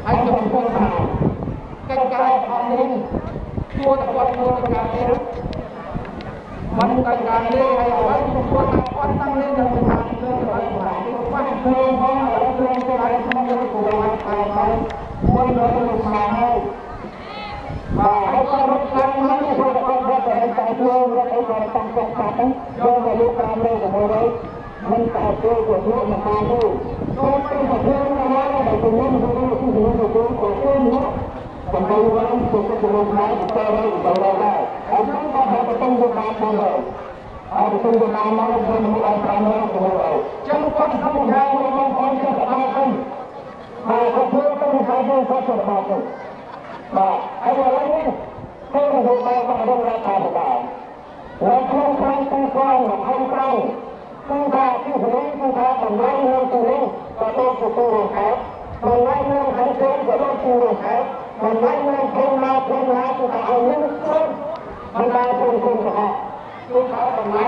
ហើយខ្ញុំគិតថាកិច្ចការអស់នេះគួរតែគាត់ធ្វើការនេះมันកិច្ចការនេះហើយអ្វីខ្ញុំគួរតែគាត់តាំងនេះនឹងមិនបានធ្វើទៅឲ្យបានទេគាត់ធ្វើផងឲ្យខ្លួនទៅឲ្យខ្ញុំយកទៅឲ្យតែមកមុនដល់ទៅស្មារតីបាទហើយក៏រត់ខាងមកទៅគាត់រត់ទៅតែធ្វើរត់ឲ្យគាត់តាំងចិត្តថាទៅយកទៅលោកតាមលើជាមួយមិនតែធ្វើគាត់លោកមកបានទេចូលទៅធ្វើមកដល់ទៅមុនទៅទៅបណ្ដុំវិញទៅទៅក្នុងផ្នែកទៅទៅដែរហើយខ្ញុំក៏បានទៅយកបានផងដែរហើយទៅយកបានមកខ្ញុំមិនឲ្យប្រាំទៅទៅចឹងគាត់ខ្ញុំយ៉ាងបងប្អូនចេះបានហ្នឹងហើយគាត់ធ្វើទៅហើយគាត់ទៅបានទៅបាទហើយឥឡូវនេះទៅទៅបានរបស់រដ្ឋាភិបាលហើយខ្ញុំខាងទៅក្រោយខ្ញុំក្រោយគឺថាទីនេះគឺថាតម្លៃនៅទីនេះក៏ទៅទៅខេត្តតម្លៃនៅខាងក្រោយក៏ទៅទៅខេត្តតម្លៃនៅខាងមកខាងណាគឺថាឲ្យនឹងខ្លួនបណ្ដាពលរដ្ឋសហគឺថាតម្លៃ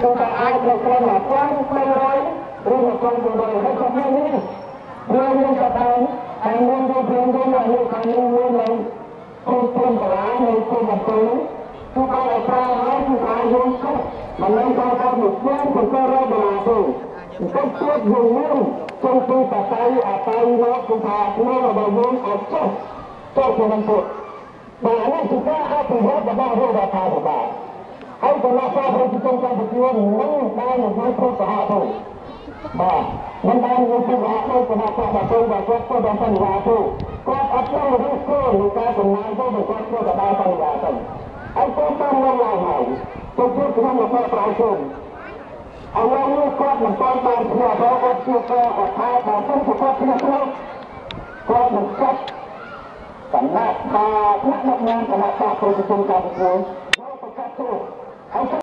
គឺថាអាចទៅក្នុង1500ឬ1500ហើយក៏មាននេះយើងក៏បានហើយមានទៅព្រមទៅនៅខាងនេះមាននៅគុំបណ្ដានៅគុំអំពើគឺបានឲ្យប្រើហើយគឺថាយើងឈប់មិនមែនថាគាត់មកខ្លួនក៏រកបណ្ដាទៅគាត់ជួបយើងនឹងចូលទៅបតៃអតៃមកគឺថាក្នុងរបស់យើងអត់ចុះចូលទៅនឹងពុទ្ធបាទនេះគឺការអភិវឌ្ឍរបស់រដ្ឋាភិបាលហើយគណៈសាស្ត្រប្រជាជនកម្ពុជានឹងបាននិយាយគ្រប់សហគមន៍បាទមិនបាននិយាយពីសហគមន៍គណៈសាស្ត្ររបស់គាត់ក៏បានបញ្ហាទៅគាត់អត់ចង់រៀបគោលនៃការចំណាយទៅគាត់ធ្វើទៅដល់បញ្ហាទៅហើយគាត់បានឡើងឡើងហើយទៅជួបក្នុងរដ្ឋប្រាជ្ញអរនេះគាត់មិនបានបានធ្វើអ្វីគាត់ជាការអត់ថាបើសិនជាគាត់ធ្វើគាត់មិនចាត់គណៈថាថ្នាក់ដឹកនាំគណៈបកប្រជាជនកម្ពុជាចូលប្រកាសទៅហើយ